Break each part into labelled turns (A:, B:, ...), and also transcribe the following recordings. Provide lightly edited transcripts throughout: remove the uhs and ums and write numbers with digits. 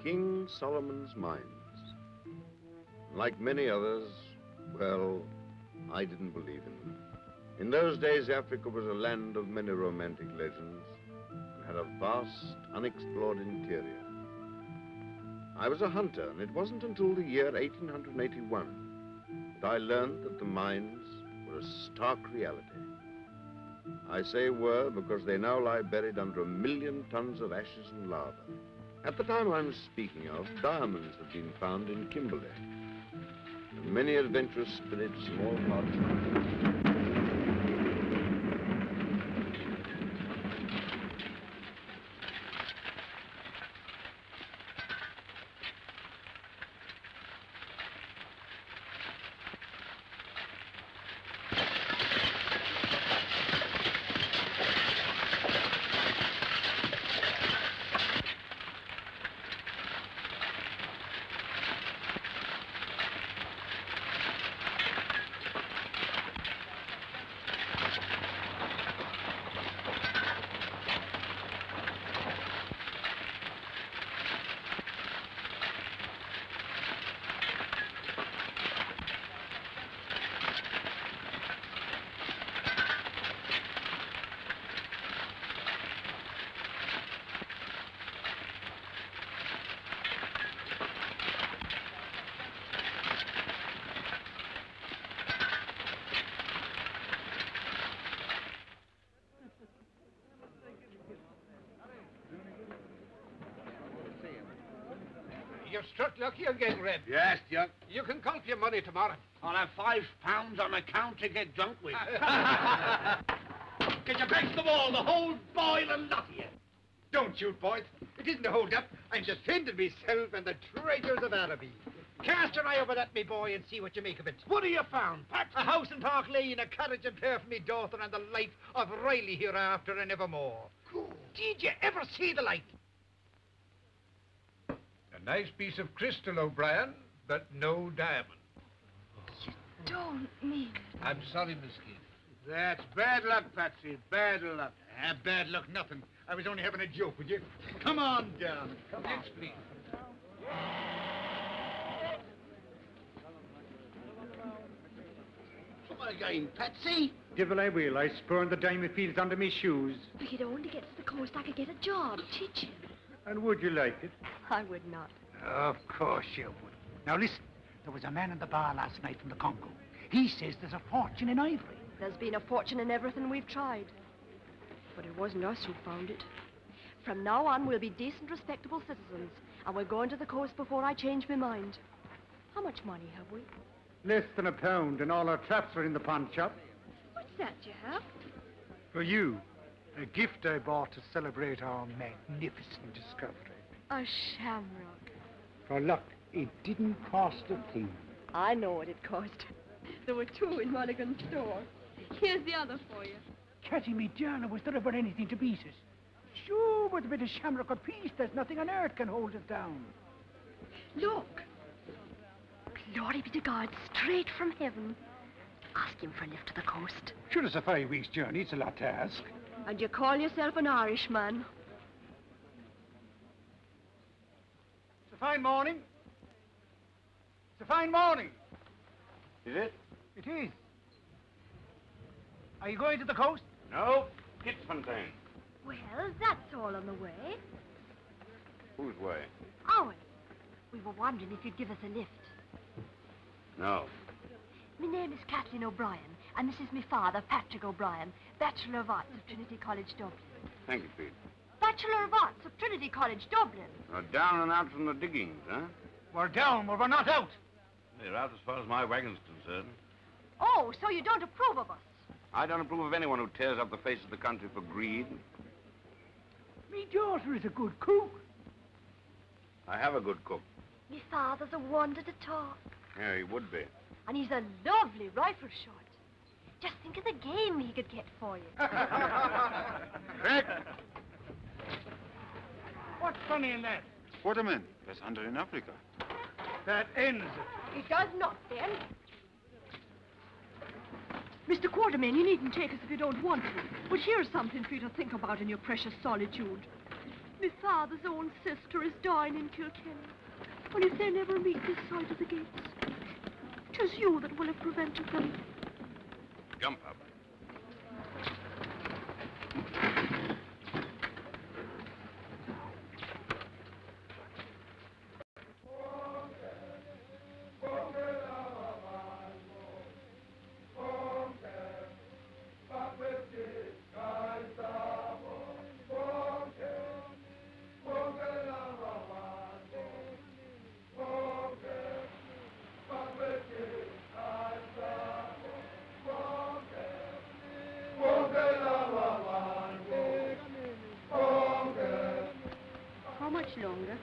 A: King Solomon's Mines. Like many others, well, I didn't believe in them. In those days, Africa was a land of many romantic legends and had a vast, unexplored interior. I was a hunter, and it wasn't until the year 1881 that I learned that the mines were a stark reality. I say were because they now lie buried under 1 million tons of ashes and lava. At the time I'm speaking of, diamonds had been found in Kimberley, and many adventurous spirits from all parts of the world.
B: You've struck lucky on getting red.
C: Yes, John.
B: You can count your money tomorrow.
C: I'll have £5 on account to get drunk with.
B: Get your backs to the wall, the whole boiling lot of you. Don't shoot, boys. It isn't a hold-up. I'm defending myself and the traitors of Araby. Cast your eye over that, me boy, and see what you make of it.
C: What have you found, Pat?
B: A house in Park Lane, a carriage and pair for me daughter, and the life of Riley hereafter and evermore.
C: Good.
B: Did you ever see the like?
D: A nice piece of crystal, O'Brien, but no diamond.
E: You don't mean it.
D: I'm sorry, Miss Keith.
C: That's bad luck, Patsy. Bad luck.
B: Bad luck, nothing. I was only having a joke with you. Come on down. Come on.
D: Yes, please.
C: Come again, Patsy.
F: Devil I will. I spurned the diamond fields under me shoes.
E: If he'd only get to the coast, I could get a job teaching.
F: And would you like it?
E: I would not.
G: Of course you would. Now listen, there was a man in the bar last night from the Congo. He says there's a fortune in ivory.
E: There's been a fortune in everything we've tried. But it wasn't us who found it. From now on, we'll be decent, respectable citizens, and we're going to the coast before I change my mind. How much money have we?
F: Less than £1, and all our traps are in the pawn shop.
E: What's that you have?
F: For you, a gift I bought to celebrate our magnificent discovery.
E: A shamrock.
G: For luck, it didn't cost a thing.
E: I know what it cost. There were 2 in Mulligan's store. Here's the other for you.
G: Catty me Diana, was there ever anything to beat us? Sure, with a bit of shamrock apiece, there's nothing on earth can hold us down.
E: Look. Glory be to God, straight from heaven. Ask him for a lift to the coast.
G: Sure, it's a 5 weeks' journey. It's a lot to ask.
E: And you call yourself an Irishman?
F: It's a fine morning. It's a fine morning.
A: Is it?
F: It is. Are you going to the coast?
A: No, Kitfontein.
E: Well, that's all on the way.
A: Whose way?
E: Ours. We were wondering if you'd give us a lift.
A: No.
E: My name is Kathleen O'Brien, and this is my father, Patrick O'Brien, Bachelor of Arts of Trinity College, Dublin.
A: Thank you, Pete.
E: Bachelor of Arts of Trinity College, Dublin.
A: Down and out from the diggings, huh?
G: We're down, but we're not out.
A: They're out as far as my wagon's concerned.
E: Oh, so you don't approve of us?
A: I don't approve of anyone who tears up the face of the country for greed.
G: Me daughter is a good cook.
A: I have a good cook.
E: Me father's a wonder to talk.
A: Yeah, he would be.
E: And he's a lovely rifle shot. Just think of the game he could get for you.
A: Rick!
G: What's funny in that?
H: Quartermain, that's under in Africa.
G: That ends it.
E: It does not, then. Mr. Quartermain, you needn't take us if you don't want to. But here's something for you to think about in your precious solitude. My father's own sister is dying in Kilkenny. And if they never meet this side of the gates, 'tis you that will have prevented them.
A: Jump up.
E: How much longer?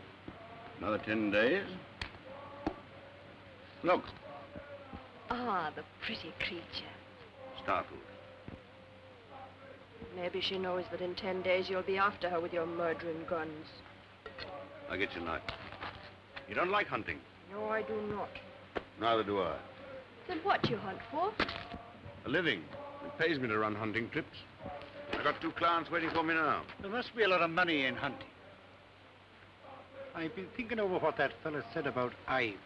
A: Another 10 days. Look,
E: Ah, the pretty creature.
A: startled.
E: Maybe she knows that in 10 days you'll be after her with your murdering guns.
A: I'll get your knife. You don't like hunting?
E: No, I do not.
A: Neither do I.
E: Then what do you hunt for?
A: A living. It pays me to run hunting trips. I've got 2 clients waiting for me now.
F: There must be a lot of money in hunting. I've been thinking over what that fellow said about ivory.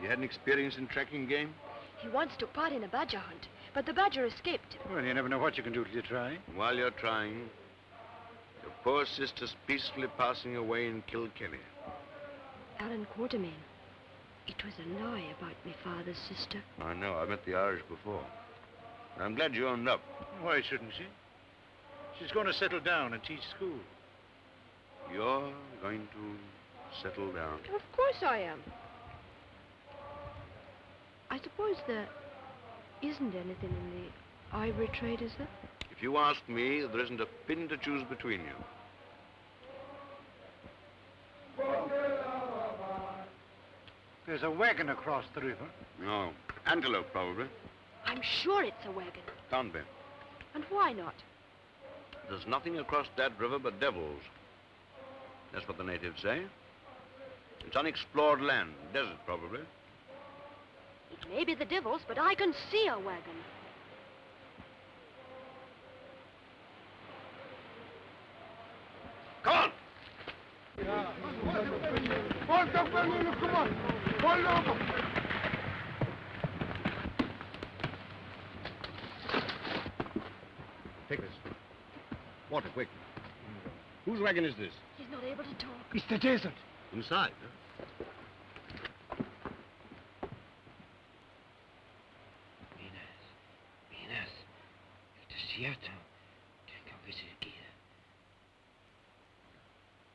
A: You had an experience in tracking game?
E: He once took part in a badger hunt, but the badger escaped him.
F: Well, you never know what you can do till you try.
A: While you're trying, your poor sister's peacefully passing away in Kilkenny.
E: Allan Quartermain, it was a lie about my father's sister.
A: I know. I met the Irish before. I'm glad you owned up.
F: Why shouldn't she? She's going to settle down and teach school.
A: You're going to settle down.
E: Of course I am. I suppose there isn't anything in the ivory trade, is there?
A: If you ask me, there isn't a pin to choose between you.
F: There's a wagon across the river.
A: No. Antelope, probably.
E: I'm sure it's a wagon.
A: Can't be.
E: And why not?
A: There's nothing across that river but devils. That's what the natives say. It's unexplored land. Desert, probably.
E: It may be the devils, but I can see a wagon.
A: Come on!
G: Come on. Hold over.
A: Take this. Water, quick. Whose wagon is this?
E: He's not able to talk.
G: It's the desert.
A: Inside, huh?
C: Minas, el desierto. Tengo que seguir.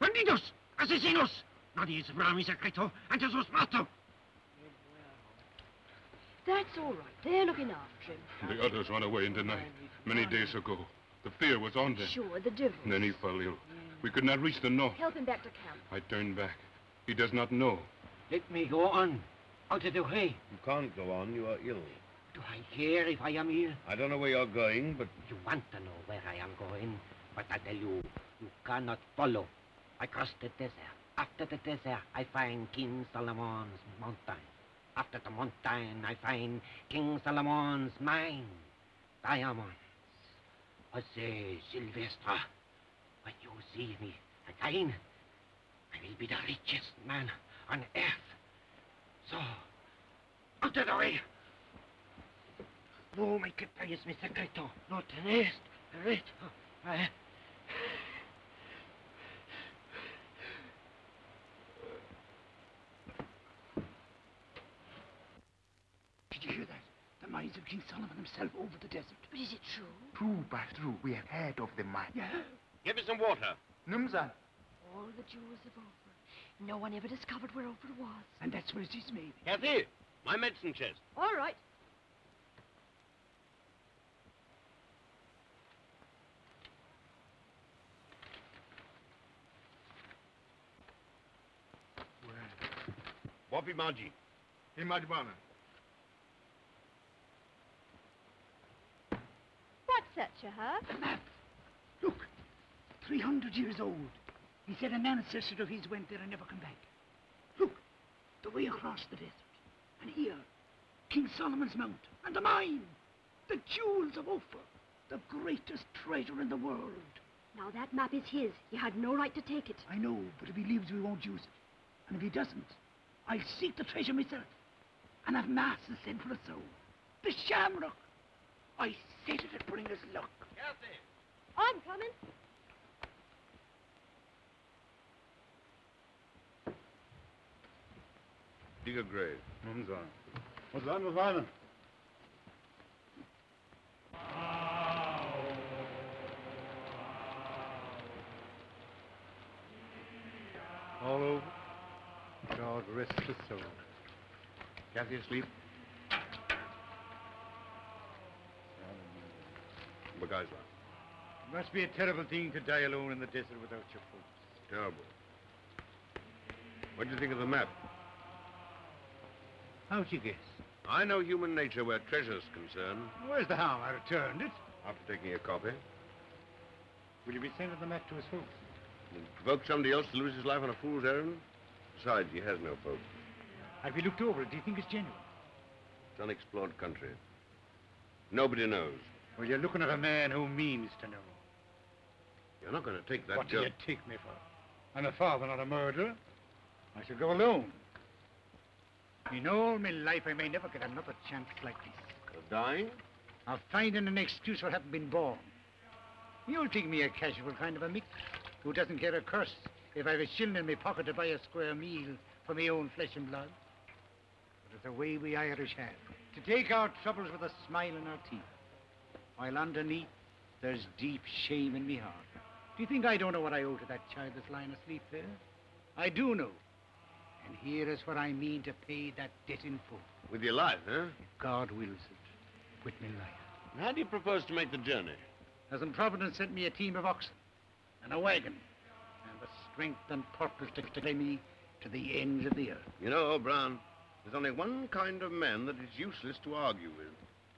C: ¡Bandidos! ¡Asesinos! Nadie sabrá mi secreto antes os mato.
E: That's all right. They're looking after him.
H: The others ran away in the night, many days ago. The fear was on them.
E: Sure, the devils.
H: And then he fell ill. We could not reach the north.
E: Help him back to camp.
H: I turned back. He does not know.
C: Let me go on. Out of the way.
A: You can't go on. You are ill.
C: Do I care if I am ill?
A: I don't know where you're going, but...
C: You want to know where I am going, but I tell you, you cannot follow. I cross the desert. After the desert, I find King Solomon's mountain. After the mountain, I find King Solomon's mine. Diamonds. Jose Silvestre. When you see me again, I will be the richest man on earth. So, out of the way. No me quites mi secreto. No tenés derecho.
G: Did you hear that? The mines of King Solomon himself over the desert.
E: But is it true?
G: True, by true. We have heard of the mine. Yeah.
A: Give me some water.
G: Numzan.
E: All the jewels of Ophir. No one ever discovered where Ophir was.
G: And that's where it is, maybe.
C: Kathy, my medicine chest.
E: All right.
A: Wapi Maji.
D: Imajbana.
E: What's that you have?
G: The map. Look, 300 years old. He said an ancestor of his went there and never come back. Look, the way across the desert. And here, King Solomon's Mount. And the mine. The jewels of Ophir. The greatest treasure in the world.
E: Now that map is his. He had no right to take it.
G: I know, but if he lives, we won't use it. And if he doesn't, I'll seek the treasure myself. And have masses sent for a soul. The shamrock. I said it'd bring us luck.
C: Kathy.
E: I'm coming.
A: Dig a grave.
H: Numzan. What's that, Mavana?
F: All over. God rest his soul.
A: Kathy asleep? Bagaisla.
F: It must be a terrible thing to die alone in the desert without your folks.
A: Terrible. What do you think of the map?
F: How'd you guess?
A: I know human nature where treasure's concerned.
F: Where's the harm? I returned it.
A: After taking a copy.
F: Will you be sending the map to his folks?
A: And provoke somebody else to lose his life on a fool's errand? Besides, he has no folks.
F: Have you looked over it? Do you think it's genuine?
A: It's unexplored country. Nobody knows.
F: Well, you're looking at a man who means to know.
A: You're not going to take that
F: What do
A: job.
F: you take me for? I'm a father, not a murderer. I shall go alone. In all my life, I may never get another chance like this.
A: Of dying?
G: Of finding an excuse for having been born. You'll think me a casual kind of a mick who doesn't care a curse if I've a shilling in my pocket to buy a square meal for my own flesh and blood. But it's the way we Irish have, to take our troubles with a smile in our teeth, while underneath there's deep shame in me heart. Do you think I don't know what I owe to that child that's lying asleep there? I do know. And here is where I mean to pay that debt in full.
A: With your life, huh?
G: If God wills it, with me life.
A: And how do you propose to make the journey?
G: Hasn't Providence sent me a team of oxen and a wagon and the strength and purpose to carry me to the ends of the earth?
A: You know, O'Brien, there's only one kind of man that is useless to argue with.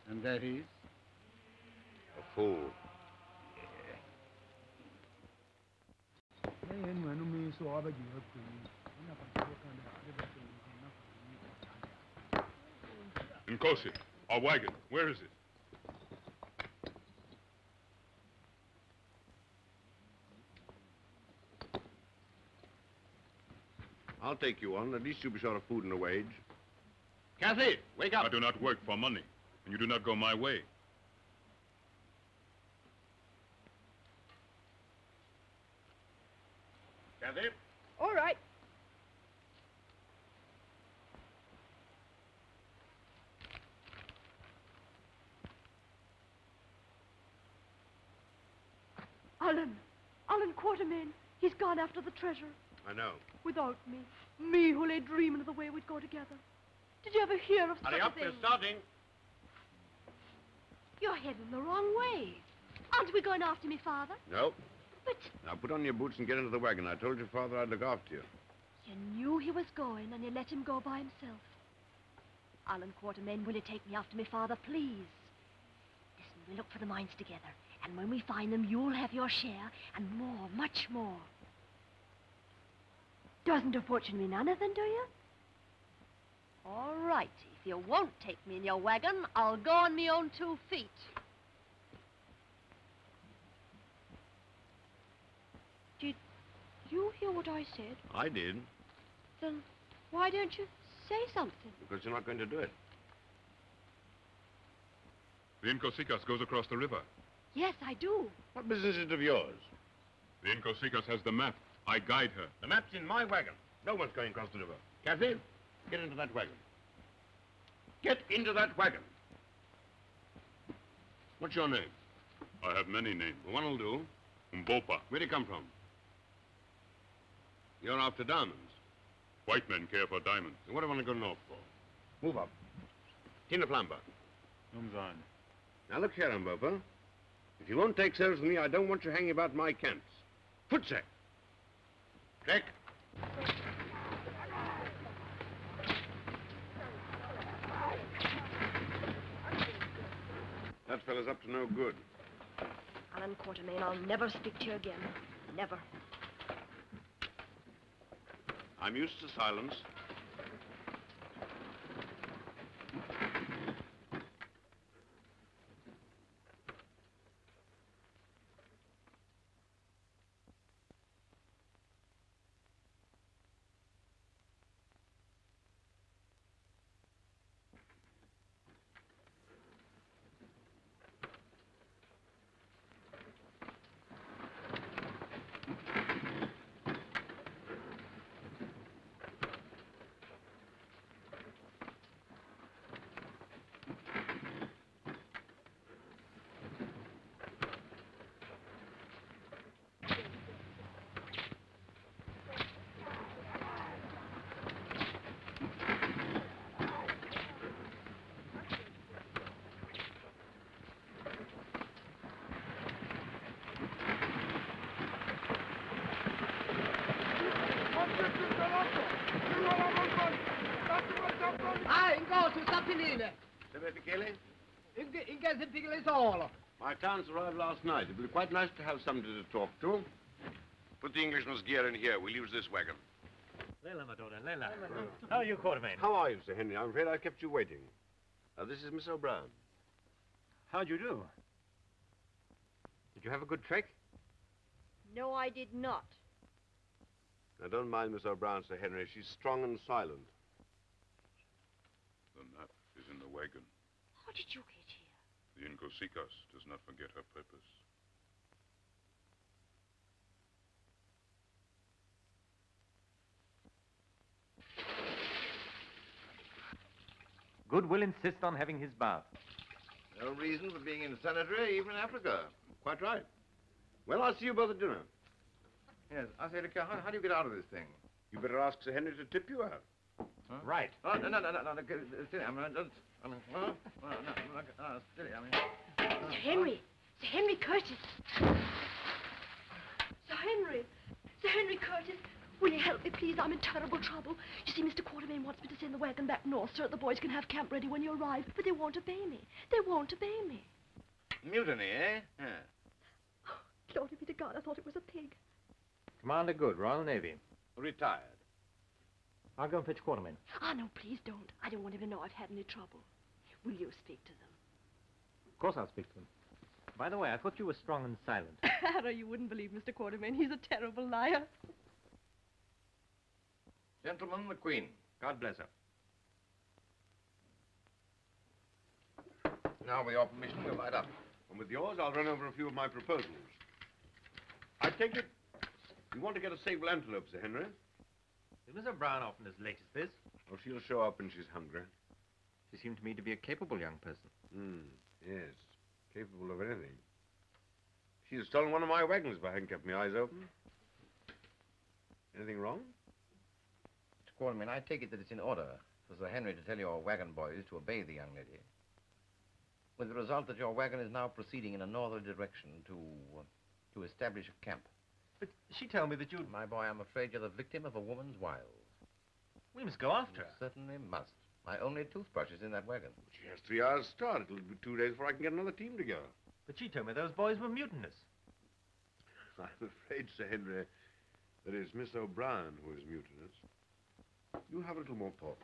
G: And that is?
A: A fool.
H: Nkosi, our wagon. Where is it?
A: I'll take you on. At least you'll be short of food and a wage. Kathy, wake up.
H: I do not work for money, and you do not go my way.
A: Kathy?
E: All right. Allan Quartermain. He's gone after the treasure.
A: I know.
E: Without me. Me who lay dreaming of the way we'd go together. Did you ever hear of such
A: Hurry
E: a
A: up,
E: thing?
A: we're starting.
E: You're heading the wrong way. Aren't we going after me, Father?
A: No.
E: But
A: Now put on your boots and get into the wagon. I told your father I'd look after you.
E: you knew he was going and you let him go by himself. Allan Quartermain, will you take me after me, Father, please? Listen, we'll look for the mines together. And when we find them, you'll have your share and more, much more. Doesn't a fortune mean anything, do you? All right. If you won't take me in your wagon, I'll go on me own 2 feet. Did you hear what I said?
A: I did,
E: Then why don't you say something?
A: because you're not going to do it.
H: The Inkosikas goes across the river.
E: Yes, I do.
A: What business is it of yours?
H: The Inkosikas has the map. I guide her.
A: The map's in my wagon. No one's going across the river. Kathy, get into that wagon. Get into that wagon. What's your name?
H: I have many names.
A: Well, one will do.
H: Umbopa.
A: Where'd he come from? You're after diamonds.
H: White men care for diamonds.
A: And what do I want to go north for? Move up. Tina Plumber.
H: Umzine.
A: Now look here, Umbopa. If you won't take service with me, I don't want you hanging about my camps. Foot set. Check. That fellow's up to no good.
E: Allan Quartermain, I'll never speak to you again. Never.
A: I'm used to silence. My accounts arrived last night. It'll be quite nice to have somebody to talk to. Put the Englishman's gear in here. We'll use this wagon.
I: Leila, Madonna, Leila. How are you, Quartermain?
A: How are you, Sir Henry? I'm afraid I kept you waiting. This is Miss O'Brien.
I: How'd you do?
A: Did you have a good trek?
E: No, I did not.
A: Now, don't mind Miss O'Brien, Sir Henry. She's strong and silent.
H: The map is in the wagon.
E: How did you get here?
H: The Inkosikas does not forget her purpose.
I: Good will insist on having his bath.
A: No reason for being insanitary, even in Africa. Quite right. Well, I'll see you both at dinner.
J: Yes, I say, look here, how do you get out of this thing?
A: You better ask Sir Henry to tip you out.
J: Huh?
I: Right.
J: Oh, no, steady, steady,
E: Sir Henry! Sir Henry Curtis! Sir Henry! Sir Henry Curtis! Will you help me, please? I'm in terrible trouble. You see, Mr. Quartermain wants me to send the wagon back north so that the boys can have camp ready when you arrive, but they won't obey me. They won't obey me.
J: Mutiny, eh? Yeah.
E: Oh, glory be to God, I thought it was a pig.
I: Commander Good, Royal Navy.
A: Retired.
I: I'll go and fetch Quartermain.
E: Ah, no, please don't. I don't want him to know I've had any trouble. Will you speak to them?
I: Of course I'll speak to them. By the way, I thought you were strong and silent.
E: Harry, you wouldn't believe Mr. Quartermain. He's a terrible liar.
J: Gentlemen, the Queen.
I: God bless her.
J: Now, with your permission, we'll light up.
A: And with yours, I'll run over a few of my proposals. I take it you want to get a sable antelope, Sir Henry?
I: Is Miss O'Brien often as late as this?
A: Oh, she'll show up when she's hungry.
I: She seemed to me to be a capable young person.
A: Yes. Capable of anything. She'd have stolen one of my wagons if I hadn't kept my eyes open. Anything wrong?
J: Mr. Quartermain, I take it that it's in order for Sir Henry to tell your wagon boys to obey the young lady. With the result that your wagon is now proceeding in a northerly direction to establish a camp.
I: But she told me that you'd...
J: My boy, I'm afraid you're the victim of a woman's wiles.
I: We must go after her.
J: Certainly must. My only toothbrush is in that wagon.
A: She has 3 hours start. It'll be 2 days before I can get another team together.
I: But she told me those boys were mutinous.
A: I'm afraid, Sir Henry, that it's Miss O'Brien who is mutinous. You have a little more port.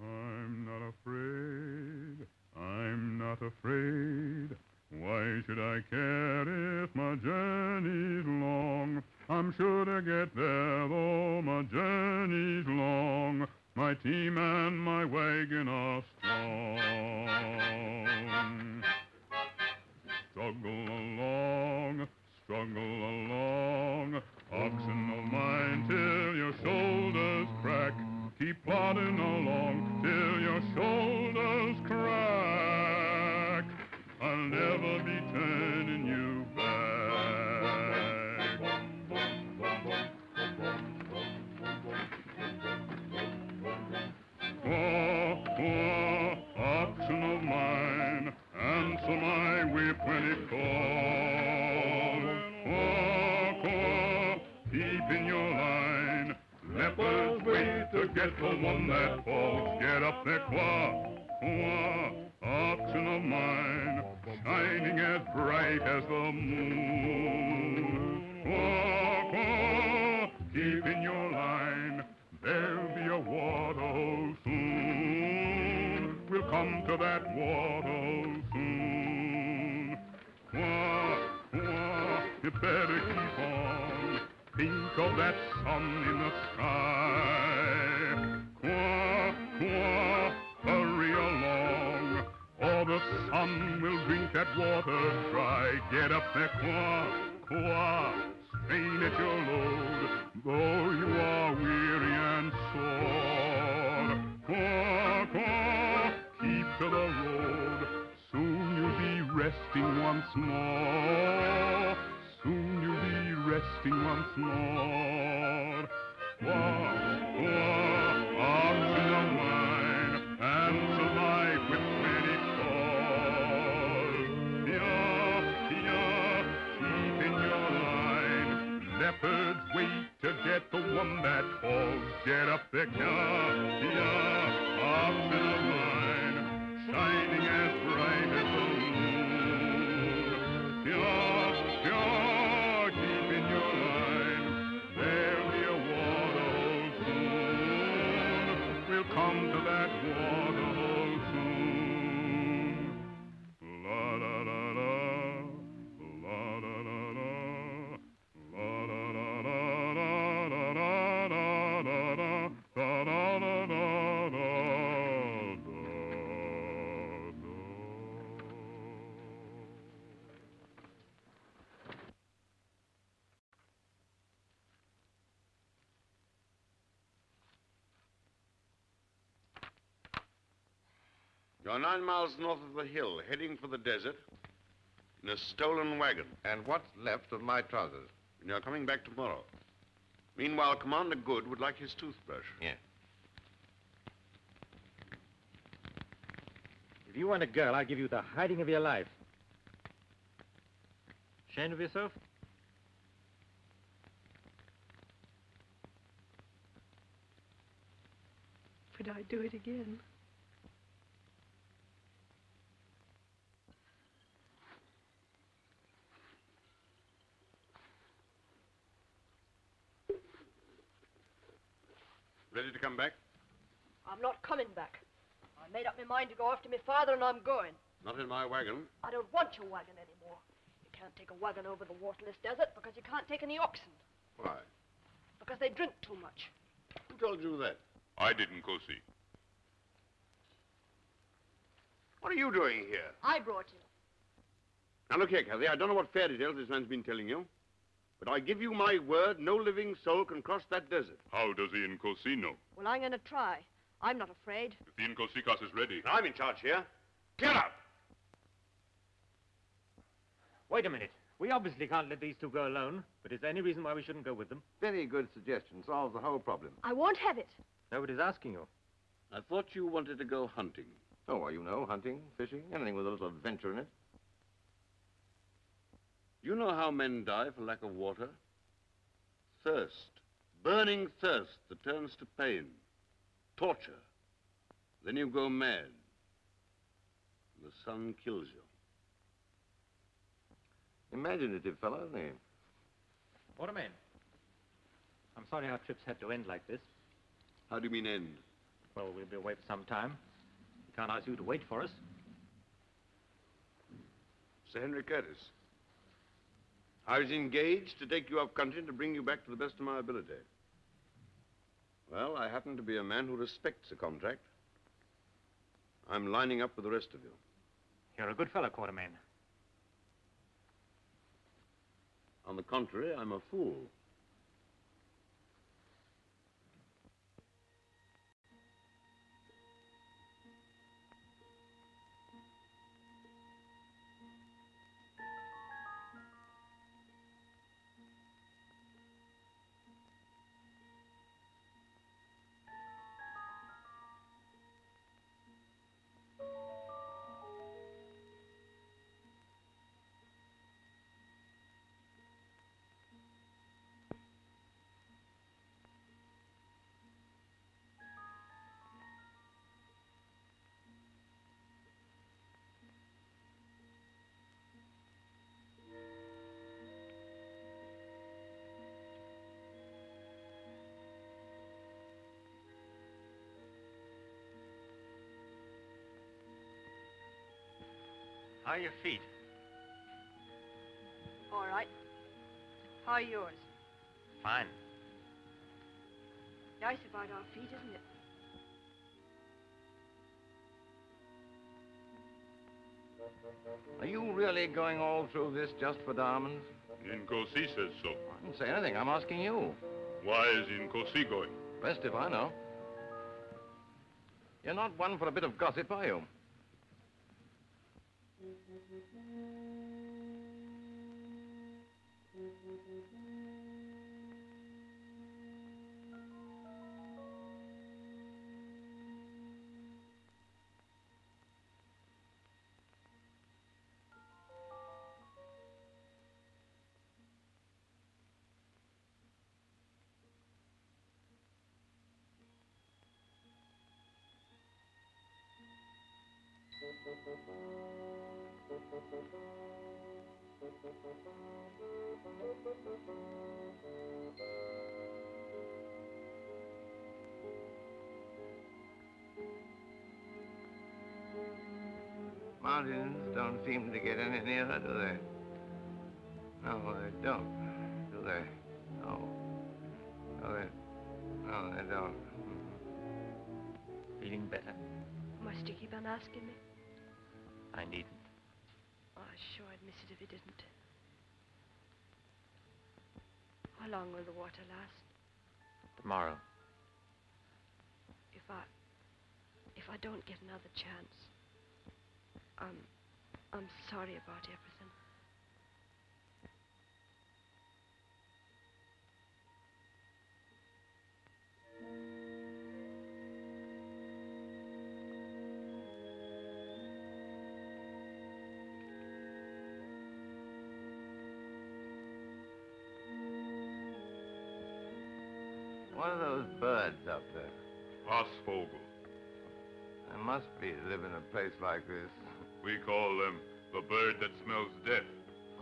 H: I'm not afraid. I'm not afraid. Why should I care if my journey's long? I'm sure to get there, though my journey's long. My team and my wagon are strong. Struggle along, struggle along, oxen of mine, till your shoulders crack. Keep plodding along till your shoulders crack. I'll never be turning you back. Wah, oxen of mine, answer my whip when it calls. Wah, keep in your line. Leopards wait to get the one that falls. Get up there, oxen of mine, shining as bright as the moon. Keep in your line. There'll be a waterhole soon. We'll come to that waterhole soon. You better keep on. Think of that sun in the sky. Hurry along, or the sun will drink that water dry. Get up there, strain at your load, though you are weary and sore. Keep to the road, soon you'll be resting once more. Soon you'll be resting once more. Oxen of mine, answer my whip when it calls. Keep in your line. Leopards wait to get the one that falls. Get up there, oxen of mine, shining as bright as the moon. Keep in your line. There'll be a waterhole soon. We'll come to that waterhole soon. La da da da, la da da da, la da da da da da da da da da da da da.
A: You're 9 miles north of the hill, heading for the desert in a stolen wagon.
J: And what's left of my trousers?
A: And you're coming back tomorrow. Meanwhile, Commander Good would like his toothbrush.
J: Yes.
I: If you want a girl, I'll give you the hiding of your life. Ashamed of yourself?
E: Would I do it again?
A: Ready to come back?
E: I'm not coming back. I made up my mind to go after my father, and I'm going.
A: Not in my wagon.
E: I don't want your wagon anymore. You can't take a wagon over the waterless desert because you can't take any oxen.
A: Why?
E: Because they drink too much.
A: Who told you that?
H: I didn't go see.
A: What are you doing here?
E: I brought you.
A: Now, look here, Kathy. I don't know what fairy tales this man's been telling you, but I give you my word, no living soul can cross that desert.
H: How does the Incosi know?
E: Well, I'm going to try. I'm not afraid.
H: If the Incosikas is ready.
A: I'm in charge here. Get up!
I: Wait a minute. We obviously can't let these two go alone, but is there any reason why we shouldn't go with them?
J: Very good suggestion. Solves the whole problem.
E: I won't have it.
I: Nobody's asking you.
A: I thought you wanted to go hunting.
J: Oh, well, you know, hunting, fishing, anything with a little adventure in it.
A: You know how men die for lack of water? Thirst. Burning thirst that turns to pain. Torture. Then you go mad. The sun kills you.
J: Imaginative fellow, isn't he?
I: Quartermain, I'm sorry our trips had to end like this.
A: How do you mean end?
I: Well, we'll be away for some time. We can't ask you to wait for us.
A: Sir Henry Curtis. I was engaged to take you up country and to bring you back to the best of my ability. Well, I happen to be a man who respects a contract. I'm lining up with the rest of you.
I: You're a good fellow, Quartermain.
A: On the contrary, I'm a fool.
I: How are your feet?
E: All right. How are yours?
I: Fine.
E: Nice about our feet, isn't it?
J: Are you really going all through this just for diamonds?
H: Inkosi says so.
J: I didn't say anything. I'm asking you.
H: Why is Inkosi going?
J: Best if I know. You're not one for a bit of gossip, are you? Mountains don't seem to get any nearer, do they? No, they don't, do they? No. No, they don't.
I: Feeling better?
E: Must you keep on asking me?
I: I needn't.
E: Oh, sure, I'd miss it if you didn't. How long will the water last?
I: Tomorrow.
E: If I don't get another chance, I'm sorry about everything.
J: What are those birds up there?
H: Aasvogel.
J: They must be live in a place like this.
H: We call them the bird that smells death.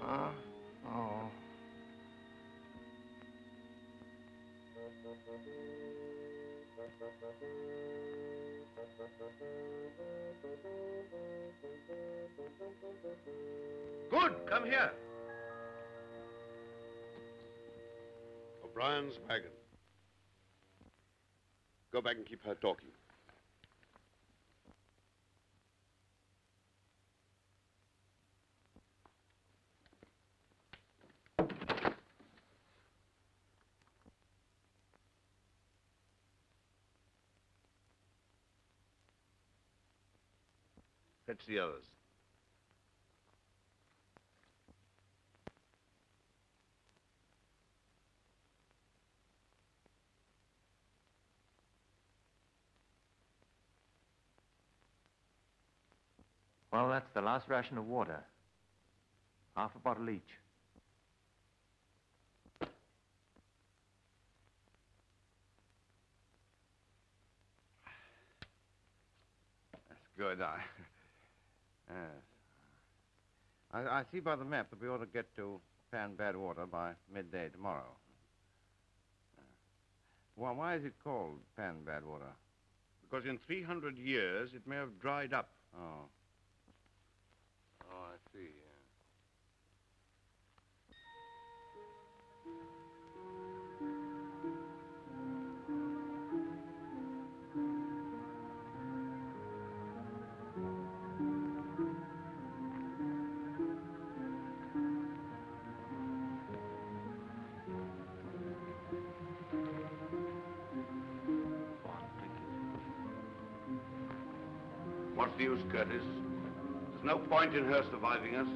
J: Huh? Oh.
A: Good, come here. O'Brien's wagon. Go back and keep her talking. Fetch the others.
I: Well, that's the last ration of water. Half a bottle each.
J: That's good. I see by the map that we ought to get to Pan Bad Water by midday tomorrow. Well, why is it called Pan Bad Water?
A: Because in 300 years, it may have dried up.
J: Oh. Oh, I see.
A: What's the use, Curtis? There's no point in her surviving us.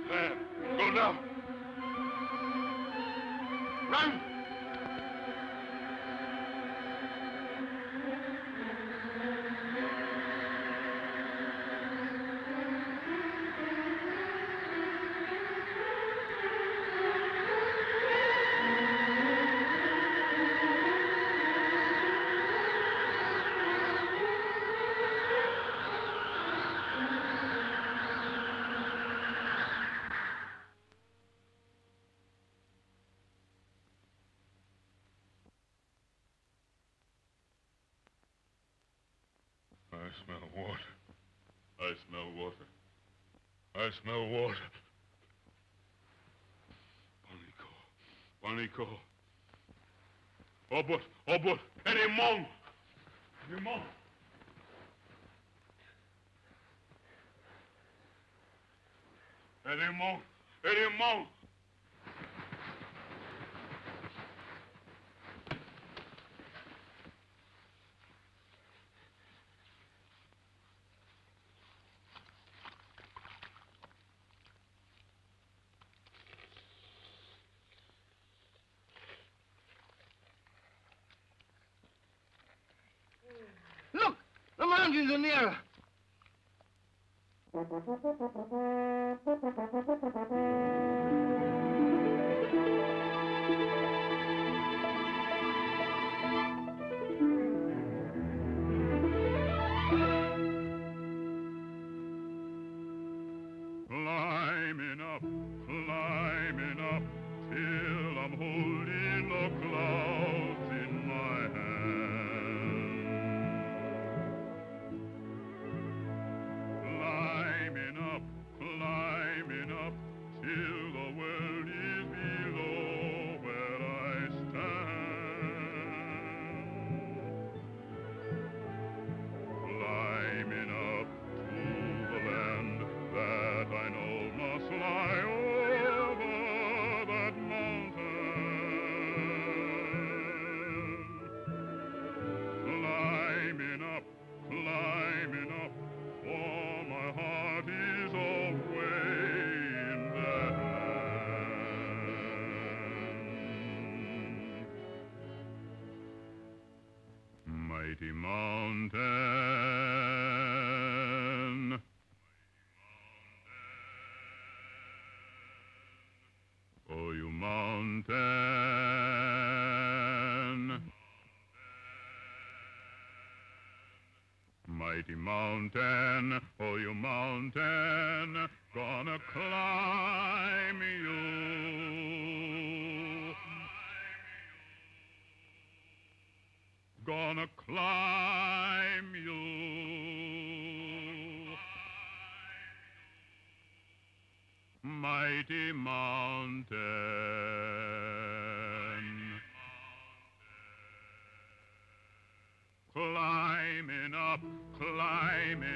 A: There. Go now. Run!
H: I smell water. I smell water. I smell water. Panico. Obot. Erimon. Erimon.
B: Look! The mountains are nearer.
H: Climbing up, till I'm holding the clouds in my hand. Climbing up, till the world is below where I stand. Climbing up to the land that I know must lie over that mountain. Climbing up, for my heart is away in that land. Mighty mountain. Oh, you mountain. Mighty mountain, oh, you mountain, gonna climb you. Gonna climb you. Mighty mountain. Climbing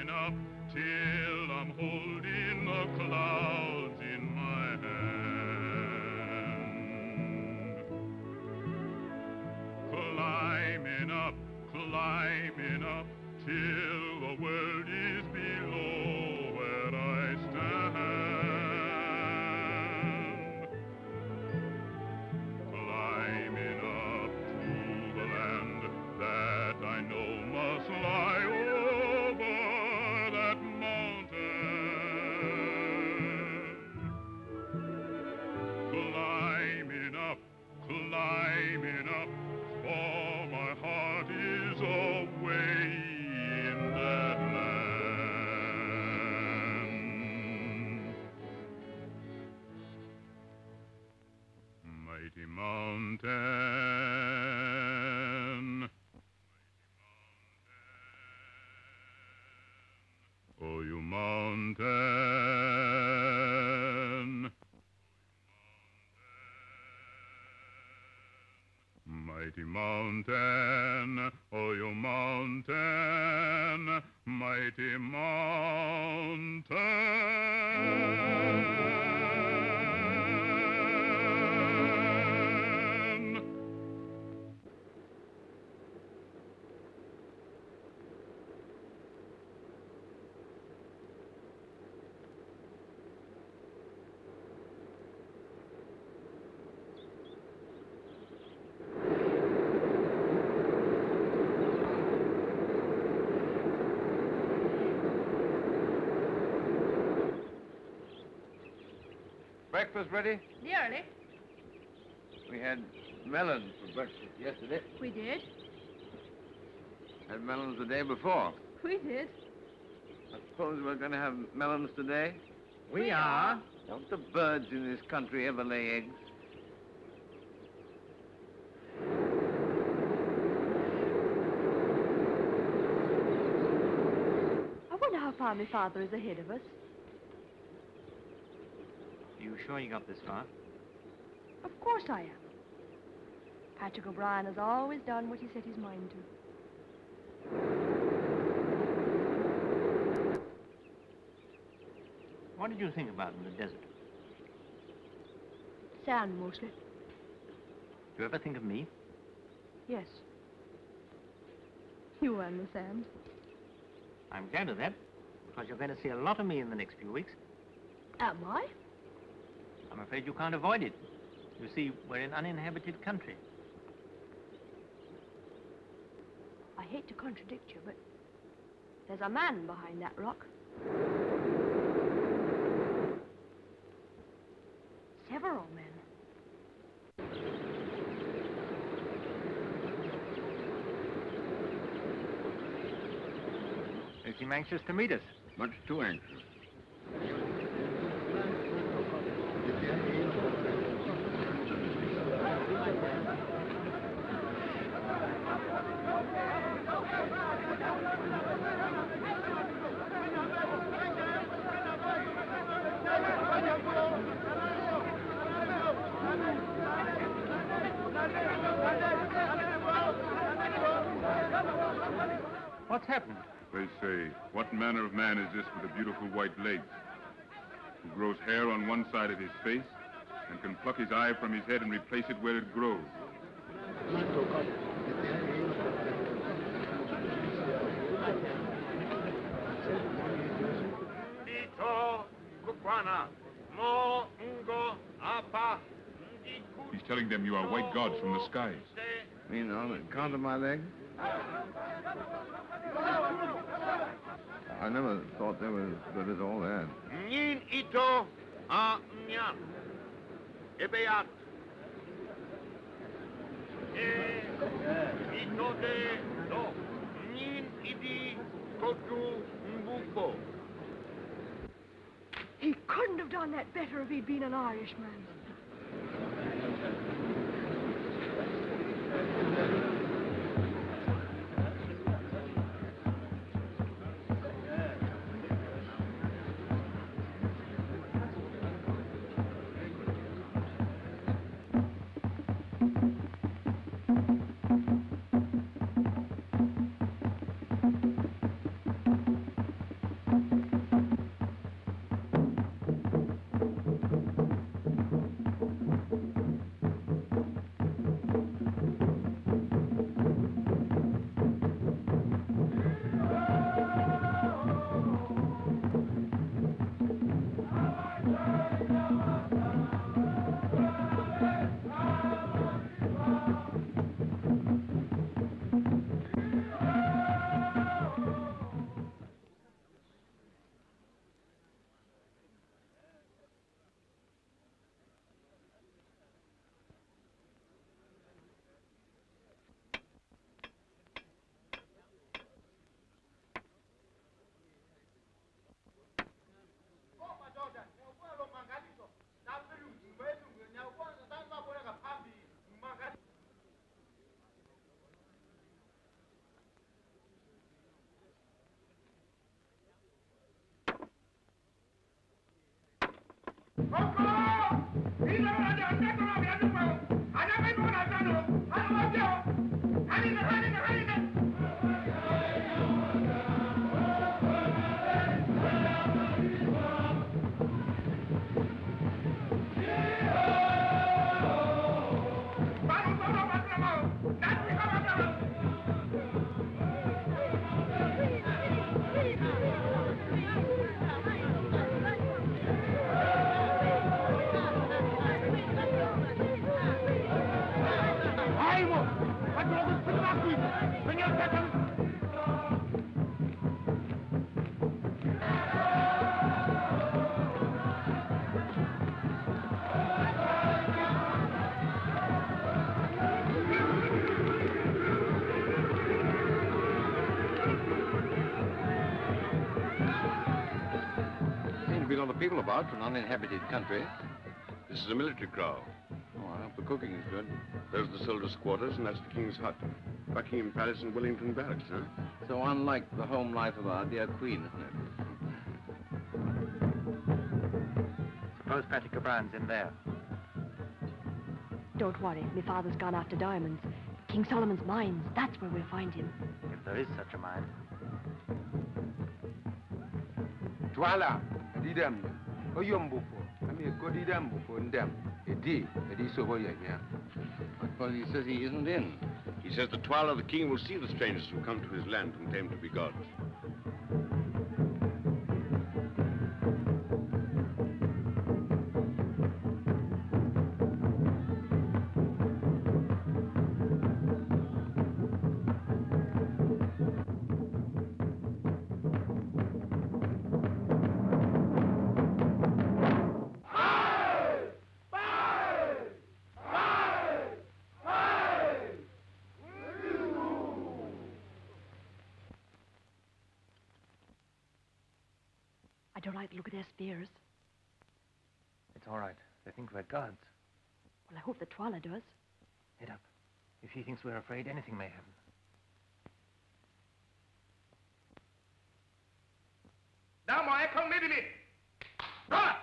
H: up, till I'm holding the clouds in my hand. Climbing up, till the world is below where I stand. Climbing up to the land that I know must lie over that mountain. Climbing up, for my heart is away in that land. Mighty mountain. Oh, you mountain. Mighty mountain, oh, you mountain, mighty mountain.
J: Breakfast ready?
E: Nearly.
J: We had melons for breakfast yesterday.
E: We did.
J: Had melons the day before.
E: We did.
J: I suppose we're going to have melons today?
B: We are.
J: Don't the birds in this country ever lay eggs?
E: I wonder how far my father is ahead of us.
I: Are you sure you got this far?
E: Of course I am. Patrick O'Brien has always done what he set his mind to.
I: What did you think about in the desert?
E: Sand, mostly.
I: Do you ever think of me?
E: Yes. You and the sand.
I: I'm glad of that, because you're going to see a lot of me in the next few weeks.
E: Am I?
I: I'm afraid you can't avoid it. You see, we're in uninhabited country.
E: I hate to contradict you, but there's a man behind that rock. Several men.
I: They seem anxious to meet us.
A: Much too anxious.
I: What's happened?
H: They say, what manner of man is this with the beautiful white legs, who grows hair on one side of his face and can pluck his eye from his head and replace it where it grows? He's telling them you are white gods from the skies.
J: You know, the count of my legs? I never thought they were as good as all that.
A: Nyin ito a nyan. Ebeat. Ito de do. Nyin idi kotu mbuko.
E: He couldn't have done that better if he'd been an Irishman.
B: Ada Bring your weapons!
J: There seem to be a lot of people about for an uninhabited country.
A: This is a military kraal.
J: Oh, I hope the cooking is good.
A: Those are the soldiers' quarters, and that's the King's hut. Buckingham Palace and Wellington Barracks, huh?
J: So unlike the home life of our dear Queen, isn't it?
I: Suppose Patrick O'Brien's in there.
E: Don't worry, my father's gone after diamonds. King Solomon's mines, that's where we'll find him.
I: If there is such a mine.
K: Twala, Didam, Oyumbufo, I mean, Godidam before them. It is over here.
J: Well, he says he isn't in.
A: He says the Twala of the King will see the strangers who come to his land and claim to be gods.
E: I don't like the look of their spears.
I: It's all right. They think we're gods.
E: Well, I hope the Twala does.
I: Head up. If he thinks we're afraid, anything may happen.
B: Now, my come with me. Run!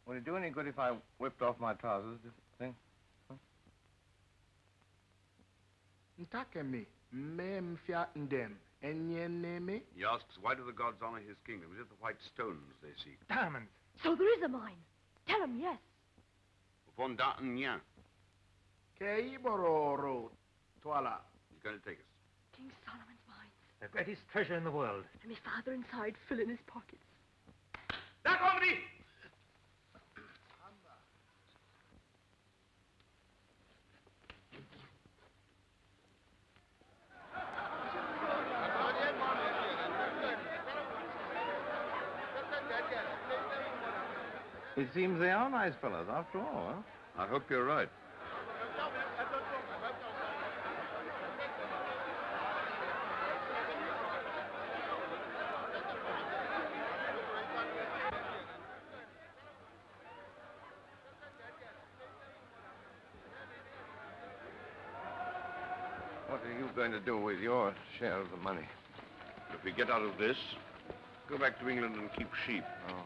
J: Would it do any good if I whipped off my trousers, do you think?
K: Ntakemi, mem fiatin them, enyeneme.
A: He asks, why do the gods honor his kingdom? Is it the white stones they seek?
I: Diamonds!
E: So there is a mine. Tell him yes.
A: Fondaten, yeah.
K: Kei bororo, Twala.
A: He's going to take us.
E: King Solomon's mines.
I: The greatest treasure in the world.
E: And my father inside filling his pockets.
B: Now, come with me.
J: It seems they are nice fellows, after all, huh?
A: I hope you're right.
J: What are you going to do with your share of the money?
A: If we get out of this, go back to England and keep sheep.
J: Oh.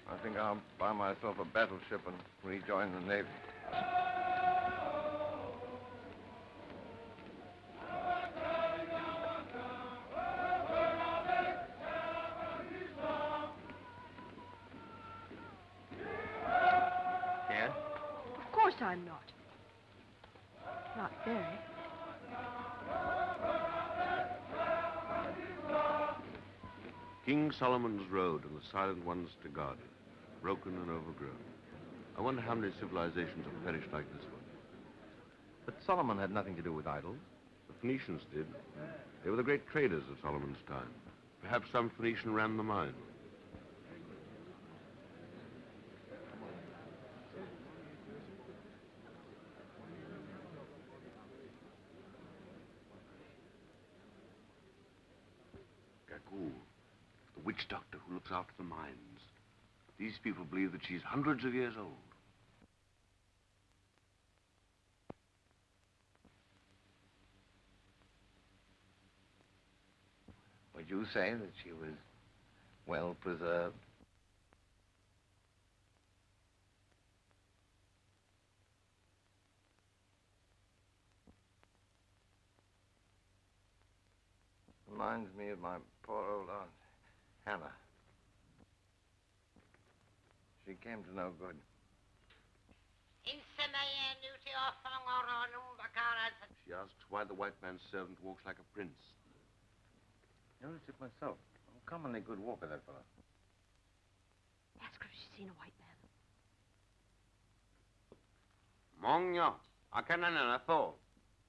J: I think I'll buy myself a battleship and rejoin the Navy.
I: Scared?
E: Of course I'm not. Not very.
A: King Solomon's Road and the silent ones to guard it, broken and overgrown. I wonder how many civilizations have perished like this one.
J: But Solomon had nothing to do with idols.
A: The Phoenicians did. They were the great traders of Solomon's time. Perhaps some Phoenician ran the mine. Gagool, the witch doctor who looks after the mines. These people believe that she's hundreds of years old.
J: Would you say that she was well preserved? Reminds me of my poor old aunt, Hannah. She came to no good.
A: She asks why the white man's servant walks like a prince.
J: Noticed it myself. Uncommonly good walker, that fellow.
E: Ask her if she's seen a white man.
A: Mongno, akanana tho.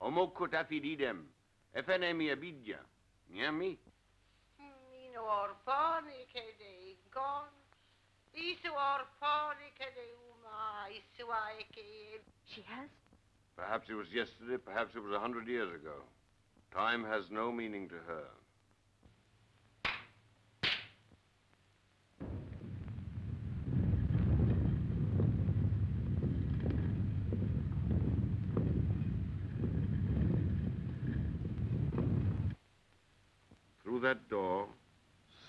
A: Omokut afididem. Efenemi abidja. Nyami.
E: She has?
A: Perhaps it was yesterday, perhaps it was 100 years ago. Time has no meaning to her. Through that door,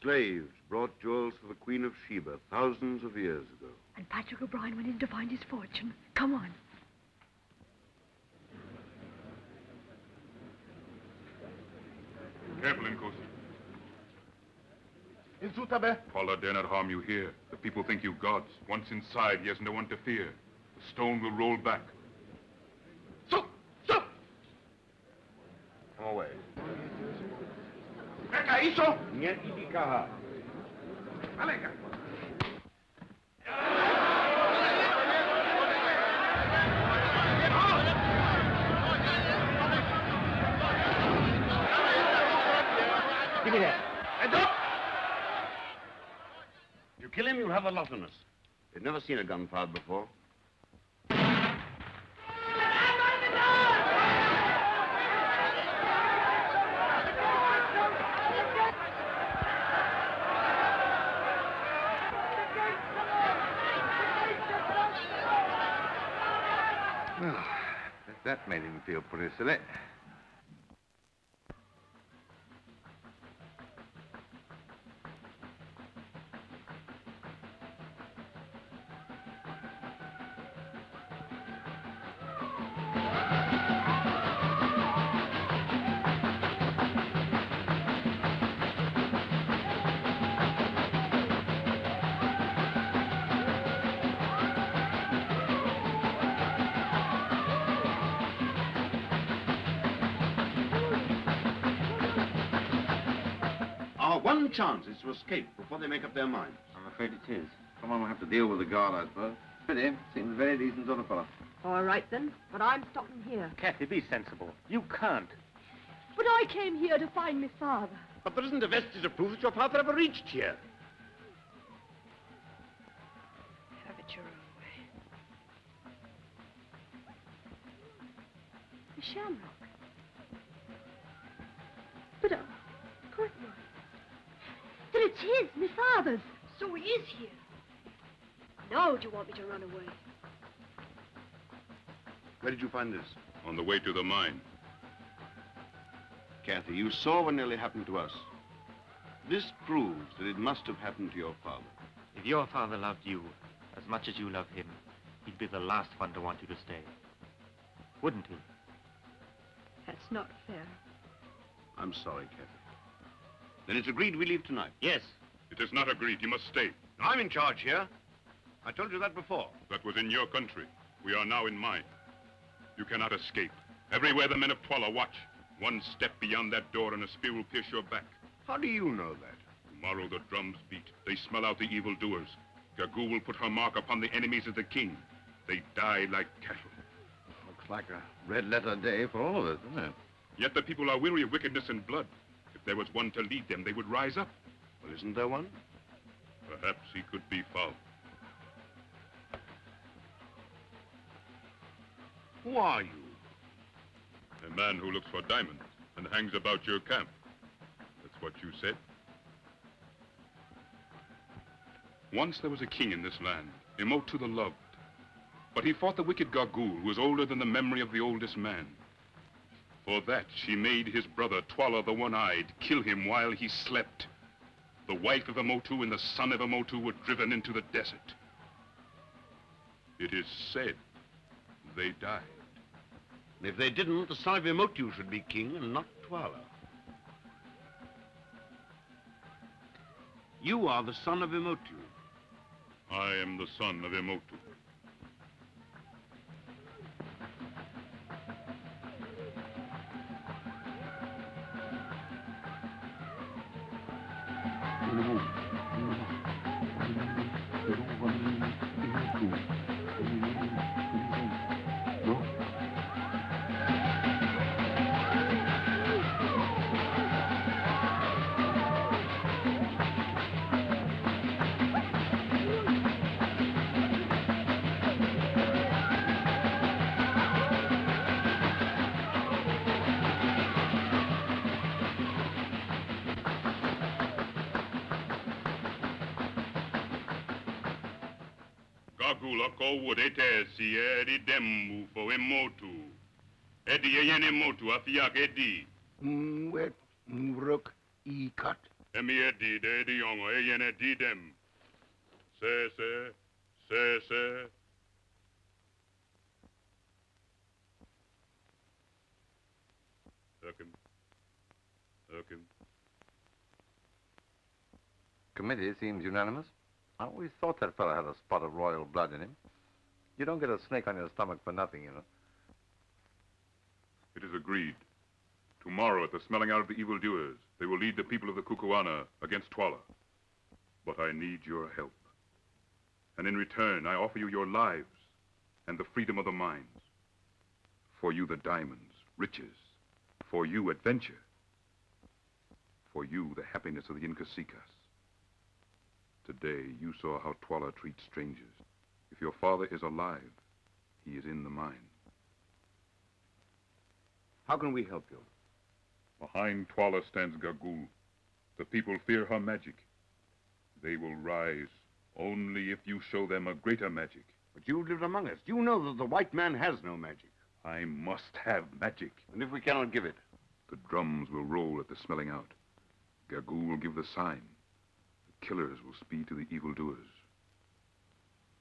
A: slaves brought jewels for the Queen of Sheba thousands of years ago.
E: And Patrick O'Brien went in to find his fortune. Come on.
H: Careful, Nkosi.
K: Insutabe.
H: Paula dare not harm you here. The people think you gods. Once inside, he has no one to fear. The stone will roll back.
K: Come
A: away.
K: Meka iso.
A: Nyet idikaha.
K: Alega.
A: Give me that. Heads up! You kill him, you'll have a lot on us. They've never seen a gun fired before.
J: Well, that made him feel pretty silly.
A: Our one chance is to escape before they make up their minds.
J: I'm afraid it is. Someone will have to deal with the guard, I suppose. Pretty. Seems a very decent sort of fellow.
E: All right, then. But I'm stopping here.
I: Kathy, be sensible. You can't.
E: But I came here to find my father.
A: But there isn't a vestige of proof that your father ever reached here.
E: Have it your own way. The shamrock. But, Quartermain. Then it's his, my father's. So he is here. Now do you want me to run away?
A: Where did you find this?
H: On the way to the mine.
A: Kathy, you saw what nearly happened to us. This proves that it must have happened to your father.
I: If your father loved you as much as you love him, he'd be the last one to want you to stay. Wouldn't he?
E: That's not fair.
A: I'm sorry, Kathy. Then it's agreed we leave tonight.
I: Yes.
H: It is not agreed. You must stay.
A: I'm in charge here. I told you that before.
H: That was in your country. We are now in mine. You cannot escape. Everywhere the men of Twala watch. One step beyond that door and a spear will pierce your back.
A: How do you know that?
H: Tomorrow the drums beat. They smell out the evildoers. Gagu will put her mark upon the enemies of the king. They die like cattle.
J: Looks like a red letter day for all of us, doesn't it?
H: Yet the people are weary of wickedness and blood. If there was one to lead them, they would rise up.
A: Well, isn't there one?
H: Perhaps he could be found.
A: Who are you?
H: A man who looks for diamonds and hangs about your camp. That's what you said. Once there was a king in this land, Imotu the Loved. But he fought the wicked Gagool, who was older than the memory of the oldest man. For that, she made his brother, Twala the One-Eyed, kill him while he slept. The wife of Imotu and the son of Imotu were driven into the desert. It is said they died.
A: And if they didn't, the son of Imotu should be king and not Twala.
L: You are the son of Imotu.
H: I am the son of Imotu. Gagula ko wodete si edi dembu fo Imotu. Edi yene motu afiak edi.
K: Wet, mruk, cut.
H: Emi edi de edi yongo yene di dem. Se. Erkin.
J: Committee seems unanimous. I always thought that fellow had a spot of royal blood in him. You don't get a snake on your stomach for nothing, you know.
H: It is agreed. Tomorrow, at the smelling out of the evildoers, they will lead the people of the Kukuana against Twala. But I need your help. And in return, I offer you your lives and the freedom of the mines. For you, the diamonds, riches. For you, adventure. For you, the happiness of the Inkasikas. Today, you saw how Twala treats strangers. If your father is alive, he is in the mine.
L: How can we help you?
H: Behind Twala stands Gagul. The people fear her magic. They will rise only if you show them a greater magic.
L: But you lived among us. You know that the white man has no magic.
H: I must have magic.
L: And if we cannot give it?
H: The drums will roll at the smelling out. Gagul will give the sign. The killers will speed to the evildoers.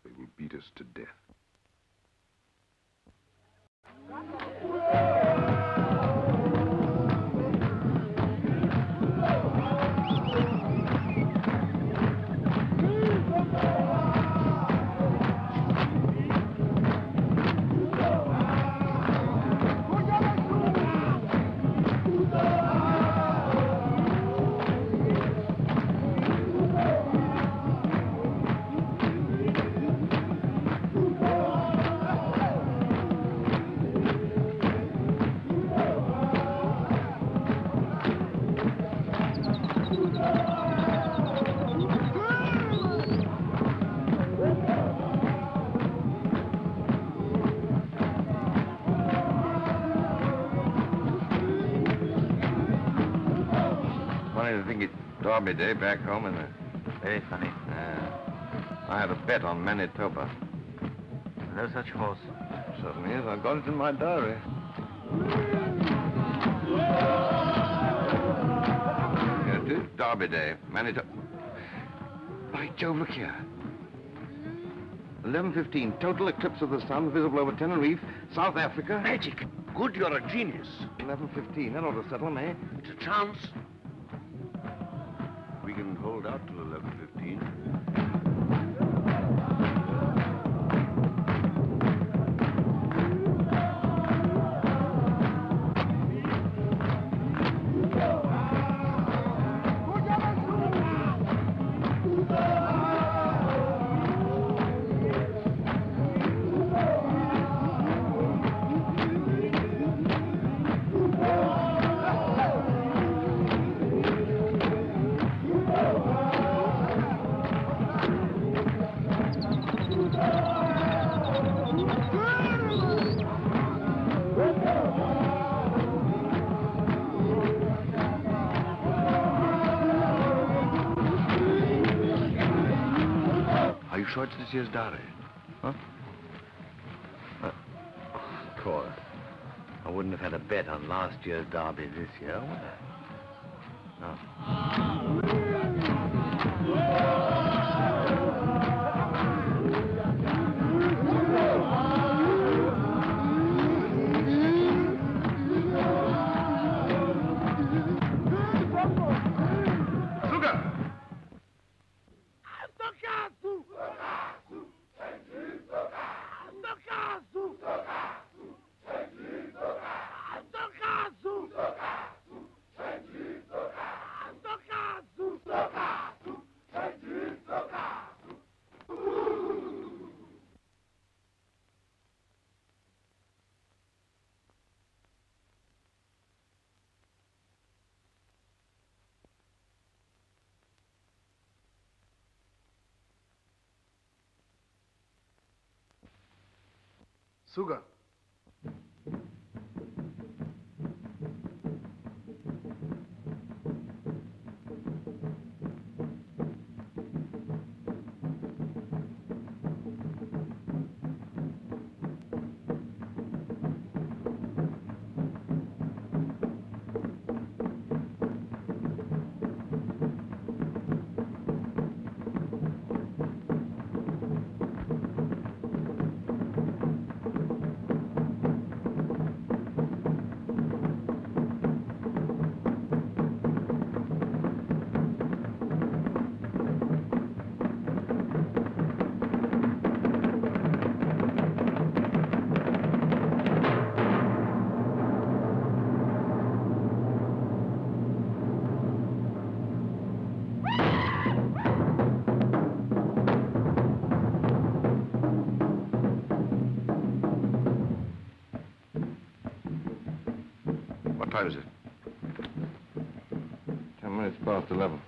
H: They will beat us to death.
J: Funny to think it's Derby Day back home in the...
I: Very funny.
J: I had a bet on Manitoba.
I: No such horse.
J: Certainly is. I've got it in my diary. Here it is, Derby Day, Manitoba. By Jove, look here. 11:15, total eclipse of the sun visible over Tenerife, South Africa.
L: Magic. Good, you're a genius.
J: 11:15, that ought to settle them, eh?
L: It's a chance. We can hold out till 11:15.
J: Are you sure it's this year's Derby? Huh? Of course. I wouldn't have had a bet on last year's Derby this year, would I? No.
K: Sugar.
L: What time is it?
J: 10 minutes past 11.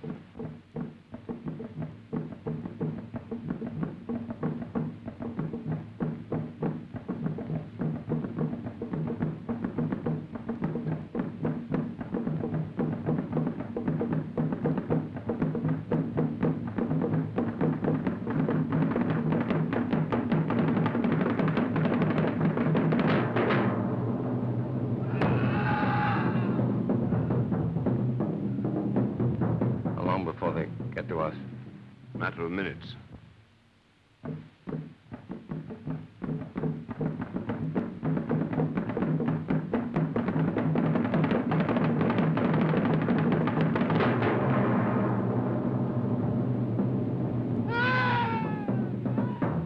J: How long before they get to us?
L: Matter of minutes.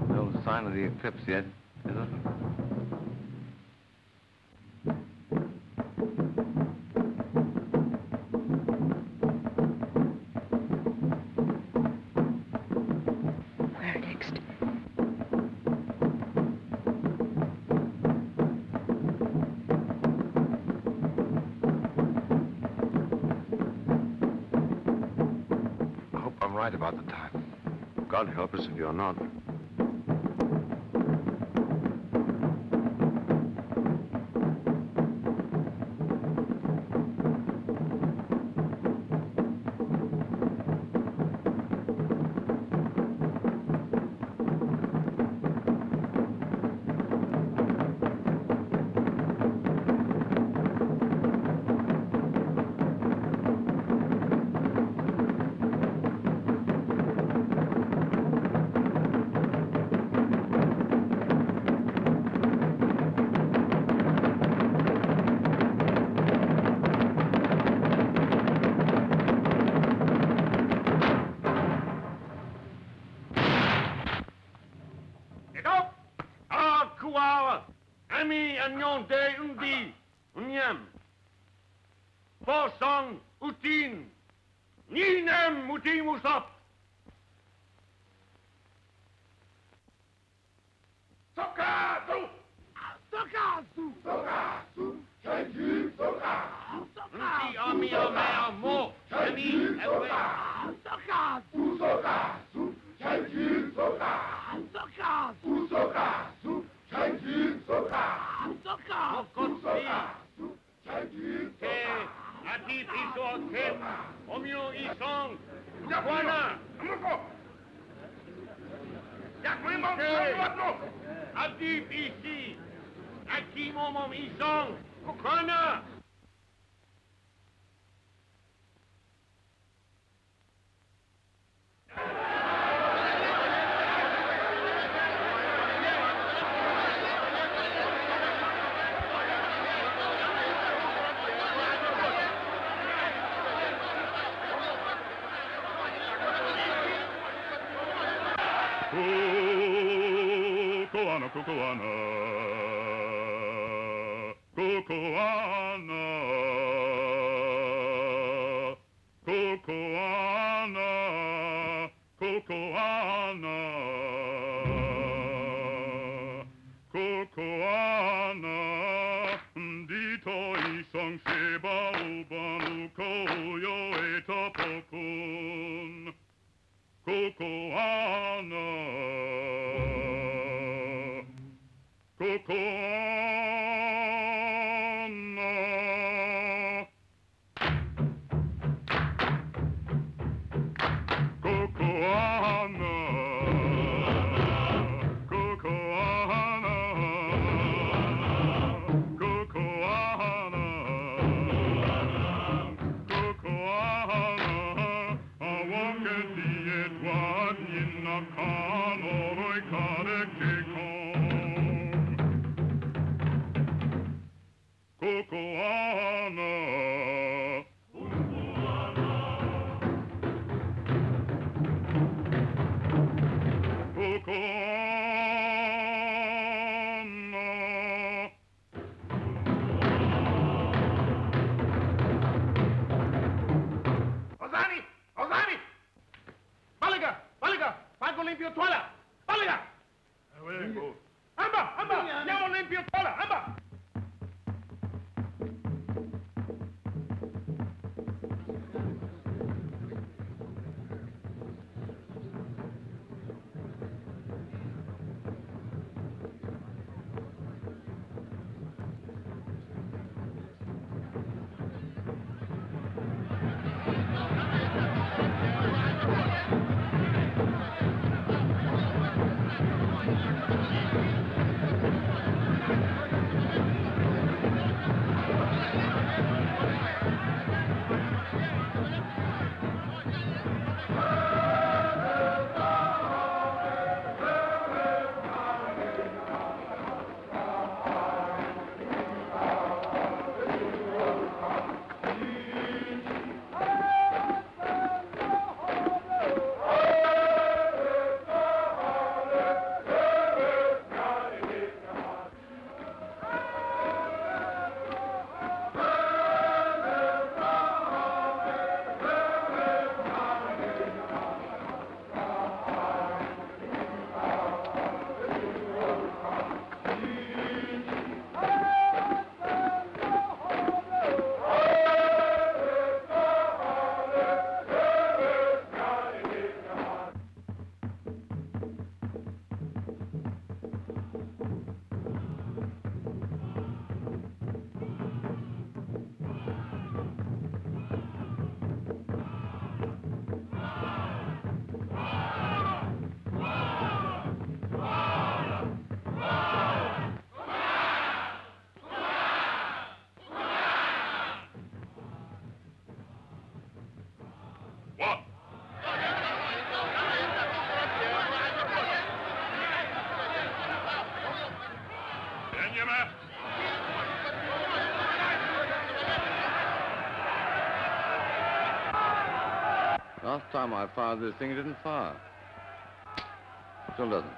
J: No sign of the eclipse yet, is there?
E: Where next?
L: I hope I'm right about the time. God help us if you're not.
M: Ami anyonte undi unyam. Posong utin. Ninem muti musap. Sokasu! Sokasu! Sokasu! Changi sokasu! Undi ami amo. Ami ewe. Sokasu! Sokasu! Changi sokasu! Sokasu! Sokasu! Changi sokasu! Sokasu! Ke adip iso kem omyo isong Juana. Adip isi Akim omom isong Kokana.
H: Kukuana, kukuana, kukuana, kukuana, kukuana, kukuana, dito isang sheba ubanu koyo etapokun. Kukuana, kukuana.
J: Last time I fired this thing, it didn't fire. Still doesn't.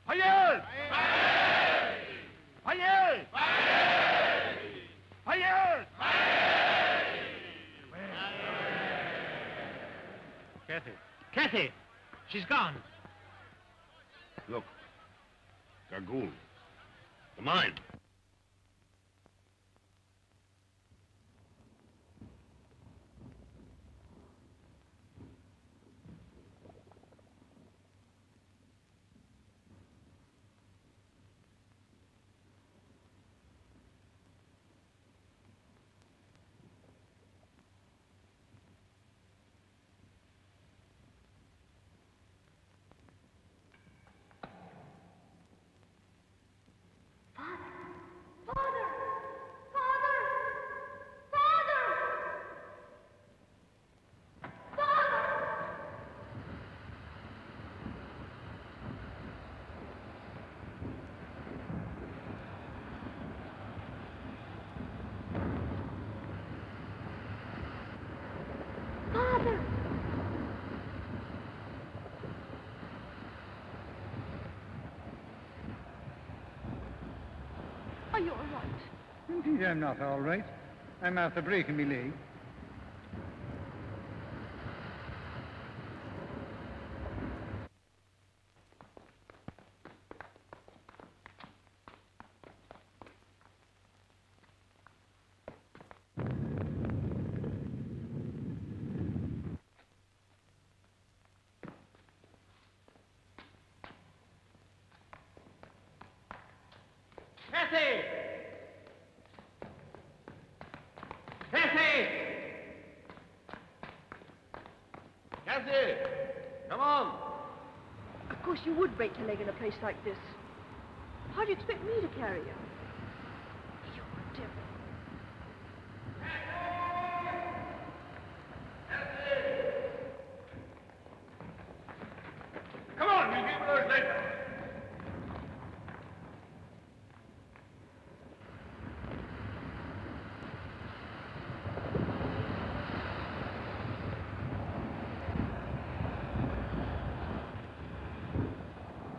M: Hayır! Hayır! Hayır!
B: Kathy. Kathy! She's gone.
A: Look. Gagoon. The mine.
E: Father. Are you all right?
G: Indeed, I'm not all right. I'm after breaking my leg.
M: Cassie! Cassie! Cassie! Come on!
E: Of course you would break your leg in a place like this. How do you expect me to carry you? You're a devil.
M: Come on, we'll give those later.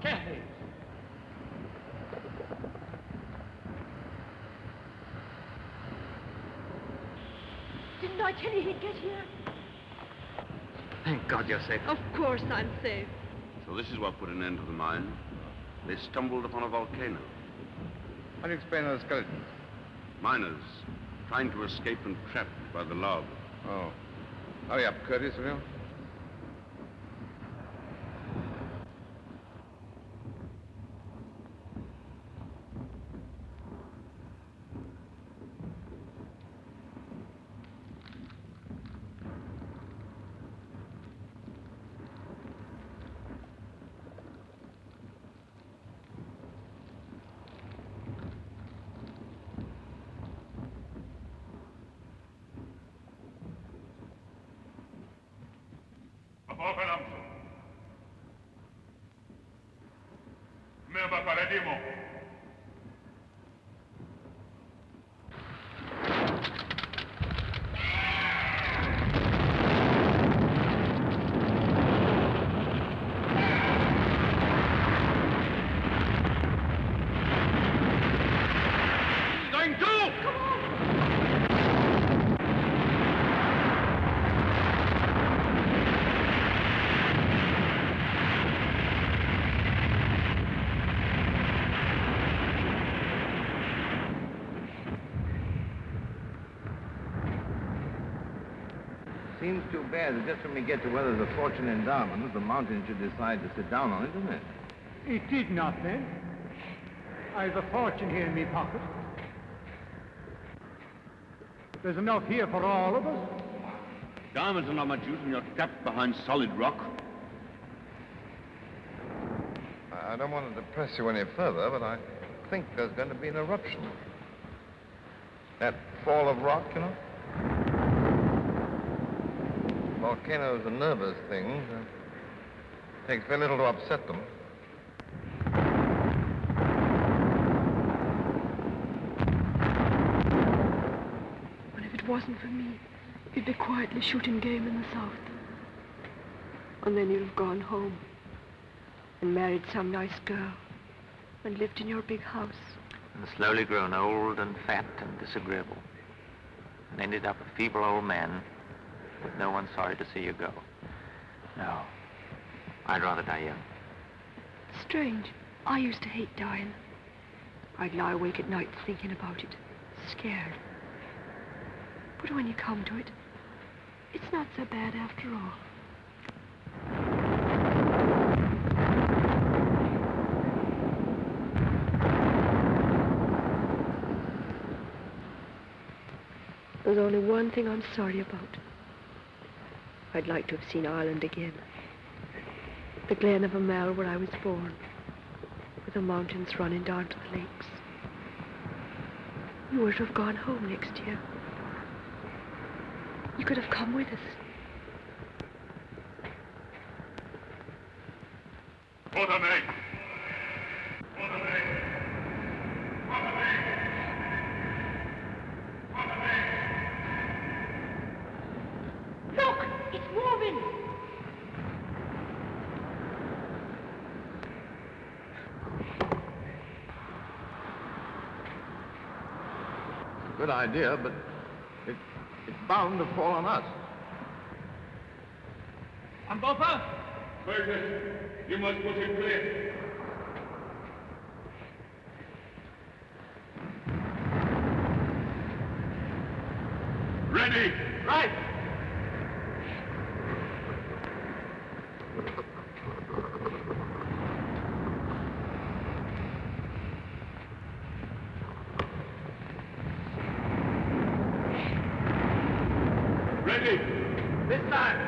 M: Kathy!
E: Didn't I tell you he'd get here?
C: Thank God you're safe.
E: Of course I'm safe.
A: So this is what put an end to the mine. They stumbled upon a volcano.
K: How do you explain those skeletons?
A: Miners trying to escape and trapped by the lava.
K: Oh. Hurry up, Curtis, will you?
H: Apocalypse. Me bacaredimo.
M: Going to! Come on!
J: Seems too bad that just when we get to where there's a fortune endowment, the mountain should decide to sit down on it, doesn't it?
G: It did not, then. I've a fortune here in my pocket. There's enough here for all of us.
A: Diamonds are not much use when you're trapped behind solid rock.
J: I don't want to depress you any further, but I think there's going to be an eruption. That fall of rock, you know? Volcanoes are nervous things. Takes very little to upset them.
E: And if it wasn't for me, you'd be quietly shooting game in the south. And then you'd have gone home and married some nice girl and lived in your big house.
I: And slowly grown old and fat and disagreeable. And ended up a feeble old man with no one sorry to see you go. No, I'd rather die young.
E: Strange. I used to hate dying. I'd lie awake at night thinking about it, scared. But when you come to it, it's not so bad after all. There's only one thing I'm sorry about. I'd like to have seen Ireland again. The glen of Amel where I was born, with the mountains running down to the lakes. You were to have gone home next year. You could have come with us.
H: Quartermain!
E: Look! It's moving!
L: good idea, but it's bound to fall on us.
M: Ambopa? Burgess, you must put him clear. Ready! Right! Ready! This time!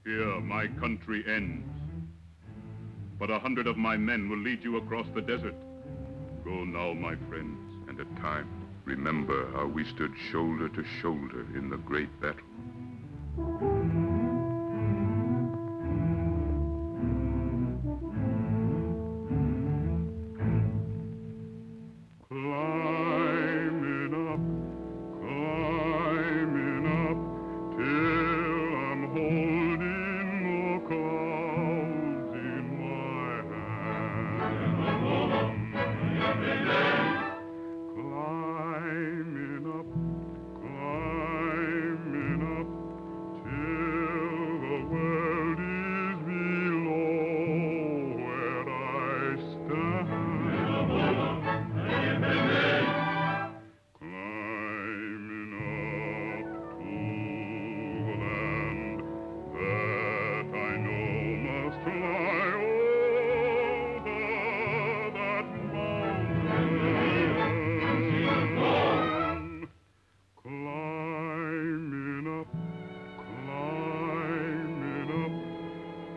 H: Here my country ends. But 100 of my men will lead you across the desert. Go now, my friends, and at times remember how we stood shoulder to shoulder in the great battle. Climbing up, till I'm holding the clouds in my hand. Climbing up, till the world is below where I stand. Climbing up to the land that I know must lie over that mountain. Climbing up,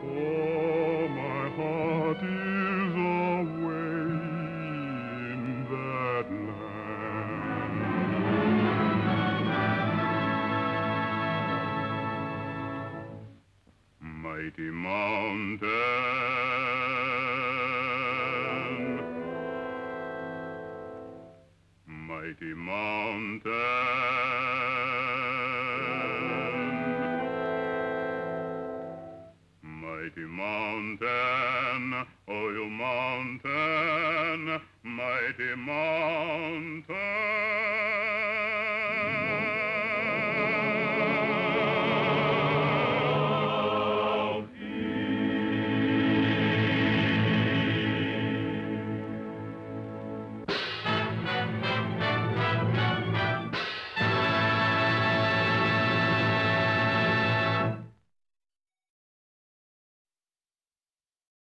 H: for my heart is away in that land. Mighty mountain, mighty mountain.